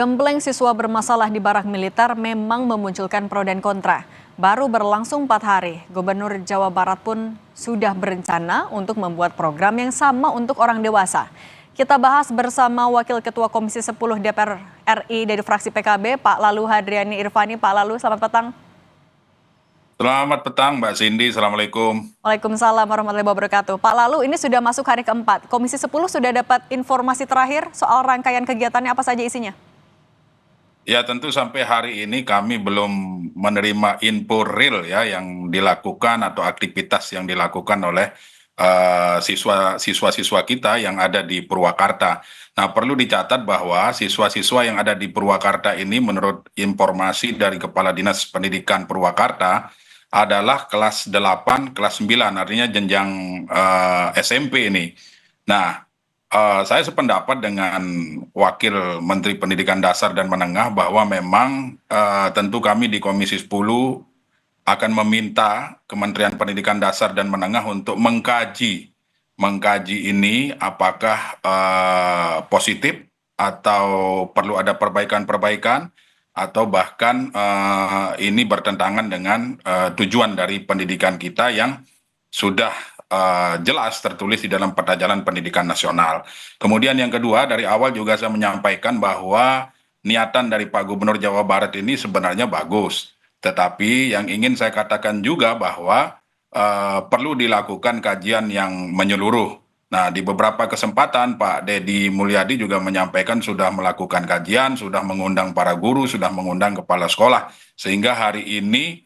Gembleng siswa bermasalah di barak militer memang memunculkan pro dan kontra. Baru berlangsung 4 hari, Gubernur Jawa Barat pun sudah berencana untuk membuat program yang sama untuk orang dewasa. Kita bahas bersama Wakil Ketua Komisi 10 DPR RI dari fraksi PKB, Pak Lalu Hadriani Irvani. Pak Lalu, selamat petang. Selamat petang Mbak Cindy, Assalamualaikum. Waalaikumsalam warahmatullahi wabarakatuh. Pak Lalu, ini sudah masuk hari keempat. Komisi 10 sudah dapat informasi terakhir soal rangkaian kegiatannya, apa saja isinya? Ya tentu sampai hari ini kami belum menerima info real ya yang dilakukan atau aktivitas yang dilakukan oleh siswa-siswa kita yang ada di Purwakarta. Nah, perlu dicatat bahwa siswa-siswa yang ada di Purwakarta ini menurut informasi dari Kepala Dinas Pendidikan Purwakarta adalah kelas 8, kelas 9, artinya jenjang SMP ini. Nah, saya sependapat dengan Wakil Menteri Pendidikan Dasar dan Menengah bahwa memang tentu kami di Komisi 10 akan meminta Kementerian Pendidikan Dasar dan Menengah untuk mengkaji ini apakah positif atau perlu ada perbaikan-perbaikan atau bahkan ini bertentangan dengan tujuan dari pendidikan kita yang sudah jelas tertulis di dalam peta jalan pendidikan nasional. Kemudian yang kedua, dari awal juga saya menyampaikan bahwa niatan dari Pak Gubernur Jawa Barat ini sebenarnya bagus. Tetapi yang ingin saya katakan juga bahwa perlu dilakukan kajian yang menyeluruh. Nah, di beberapa kesempatan Pak Deddy Mulyadi juga menyampaikan sudah melakukan kajian, sudah mengundang para guru, sudah mengundang kepala sekolah. Sehingga hari ini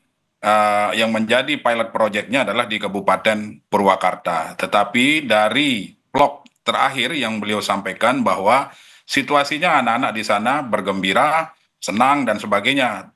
yang menjadi pilot projectnya adalah di Kabupaten Purwakarta. Tetapi dari vlog terakhir yang beliau sampaikan bahwa situasinya anak-anak di sana bergembira, senang dan sebagainya.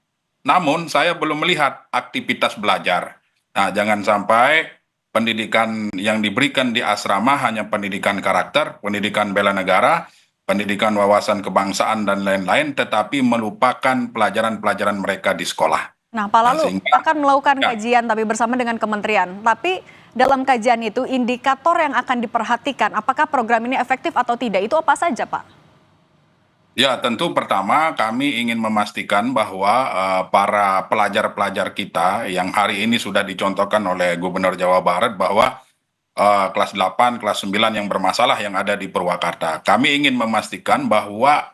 Namun saya belum melihat aktivitas belajar. Nah, jangan sampai pendidikan yang diberikan di asrama hanya pendidikan karakter, pendidikan bela negara, pendidikan wawasan kebangsaan dan lain-lain, tetapi melupakan pelajaran-pelajaran mereka di sekolah. Nah, Pak Lalu akan melakukan kajian tapi bersama dengan kementerian. Tapi dalam kajian itu indikator yang akan diperhatikan apakah program ini efektif atau tidak, itu apa saja, Pak? Ya, tentu pertama kami ingin memastikan bahwa para pelajar-pelajar kita yang hari ini sudah dicontohkan oleh Gubernur Jawa Barat bahwa kelas 8, kelas 9 yang bermasalah yang ada di Purwakarta. Kami ingin memastikan bahwa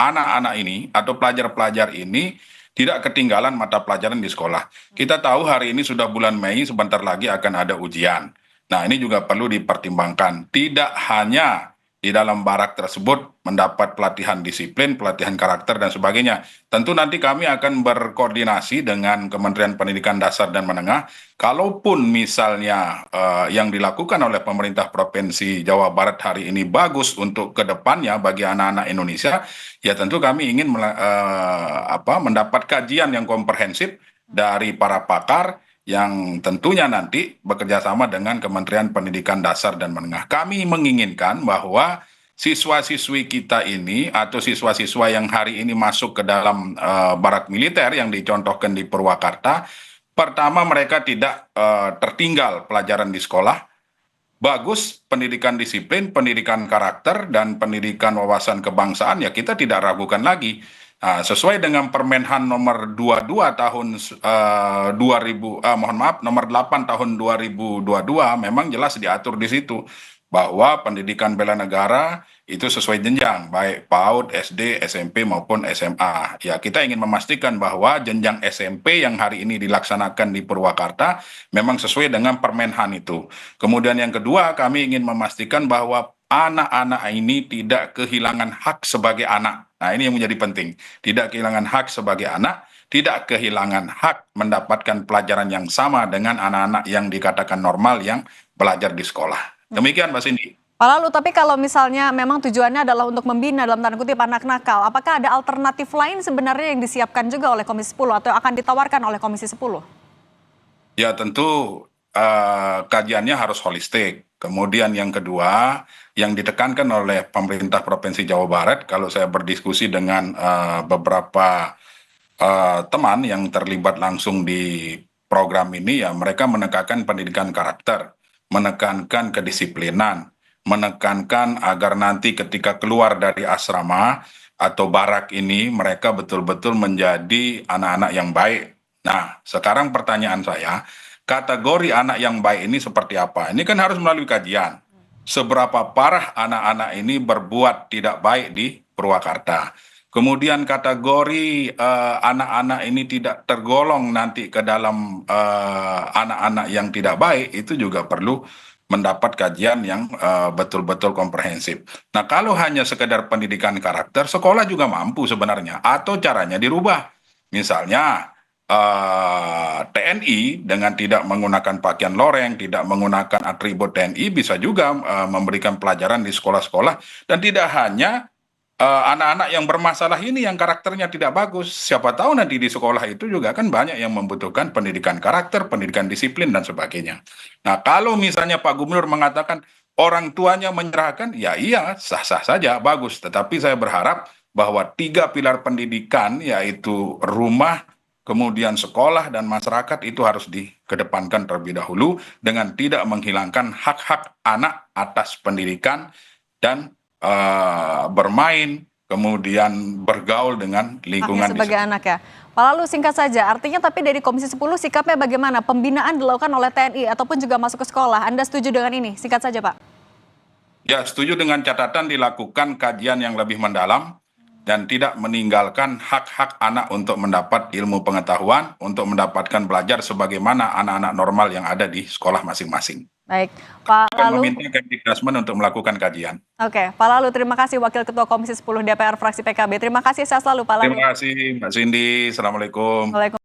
anak-anak ini atau pelajar-pelajar ini tidak ketinggalan mata pelajaran di sekolah. Kita tahu hari ini sudah bulan Mei, sebentar lagi akan ada ujian. Nah, ini juga perlu dipertimbangkan. Tidak hanya di dalam barak tersebut mendapat pelatihan disiplin, pelatihan karakter, dan sebagainya. Tentu nanti kami akan berkoordinasi dengan Kementerian Pendidikan Dasar dan Menengah. Kalaupun misalnya yang dilakukan oleh pemerintah Provinsi Jawa Barat hari ini bagus untuk kedepannya bagi anak-anak Indonesia, ya tentu kami ingin mendapat kajian yang komprehensif dari para pakar yang tentunya nanti bekerja sama dengan Kementerian Pendidikan Dasar dan Menengah. Kami menginginkan bahwa siswa-siswi kita ini atau siswa-siswa yang hari ini masuk ke dalam barak militer yang dicontohkan di Purwakarta, pertama mereka tidak tertinggal pelajaran di sekolah, bagus pendidikan disiplin, pendidikan karakter, dan pendidikan wawasan kebangsaan, ya kita tidak ragukan lagi. Nah, sesuai dengan Permenhan nomor 22 tahun 2000, nomor 8 tahun 2022, memang jelas diatur di situ bahwa pendidikan bela negara itu sesuai jenjang, baik PAUD, SD, SMP maupun SMA. Ya, kita ingin memastikan bahwa jenjang SMP yang hari ini dilaksanakan di Purwakarta memang sesuai dengan Permenhan itu. Kemudian yang kedua, kami ingin memastikan bahwa anak-anak ini tidak kehilangan hak sebagai anak. Nah, ini yang menjadi penting. Tidak kehilangan hak sebagai anak, tidak kehilangan hak mendapatkan pelajaran yang sama dengan anak-anak yang dikatakan normal yang belajar di sekolah. Demikian, Mbak Cindy. Pak Lalu, tapi kalau misalnya memang tujuannya adalah untuk membina dalam tanda kutip anak nakal, apakah ada alternatif lain sebenarnya yang disiapkan juga oleh Komisi 10 atau akan ditawarkan oleh Komisi 10? Ya, tentu kajiannya harus holistik. Kemudian yang kedua, yang ditekankan oleh pemerintah Provinsi Jawa Barat, kalau saya berdiskusi dengan beberapa teman yang terlibat langsung di program ini, ya mereka menekankan pendidikan karakter, menekankan kedisiplinan, menekankan agar nanti ketika keluar dari asrama, atau barak ini mereka betul-betul menjadi anak-anak yang baik. Nah, sekarang pertanyaan saya, kategori anak yang baik ini seperti apa? Ini kan harus melalui kajian. Seberapa parah anak-anak ini berbuat tidak baik di Purwakarta. Kemudian kategori anak-anak ini tidak tergolong nanti ke dalam anak-anak yang tidak baik, itu juga perlu mendapat kajian yang betul-betul komprehensif. Nah, kalau hanya sekedar pendidikan karakter, sekolah juga mampu sebenarnya, atau caranya dirubah. Misalnya, TNI dengan tidak menggunakan pakaian loreng, tidak menggunakan atribut TNI bisa juga memberikan pelajaran di sekolah-sekolah, dan tidak hanya anak-anak yang bermasalah ini yang karakternya tidak bagus. Siapa tahu nanti di sekolah itu juga kan banyak yang membutuhkan pendidikan karakter, pendidikan disiplin, dan sebagainya. Nah, kalau misalnya Pak Gubernur mengatakan orang tuanya menyerahkan, ya iya, sah-sah saja, bagus. Tetapi saya berharap bahwa 3 pilar pendidikan, yaitu rumah, kemudian sekolah, dan masyarakat, itu harus dikedepankan terlebih dahulu dengan tidak menghilangkan hak-hak anak atas pendidikan dan bermain, kemudian bergaul dengan lingkungan di Sebagai sekitar. anak ya. Pak Lalu singkat saja, artinya tapi dari Komisi 10 sikapnya bagaimana? Pembinaan dilakukan oleh TNI ataupun juga masuk ke sekolah. Anda setuju dengan ini? Singkat saja Pak. Ya, setuju dengan catatan dilakukan kajian yang lebih mendalam dan tidak meninggalkan hak-hak anak untuk mendapat ilmu pengetahuan, untuk mendapatkan belajar sebagaimana anak-anak normal yang ada di sekolah masing-masing. Baik, Pak Akan Lalu. meminta Kemdikbudrismen untuk melakukan kajian. Oke, Pak Lalu, terima kasih Wakil Ketua Komisi 10 DPR fraksi PKB. Terima kasih, sehat selalu Pak Lalu. Terima kasih, Mbak Cindy. Assalamualaikum. Waalaikumsalam.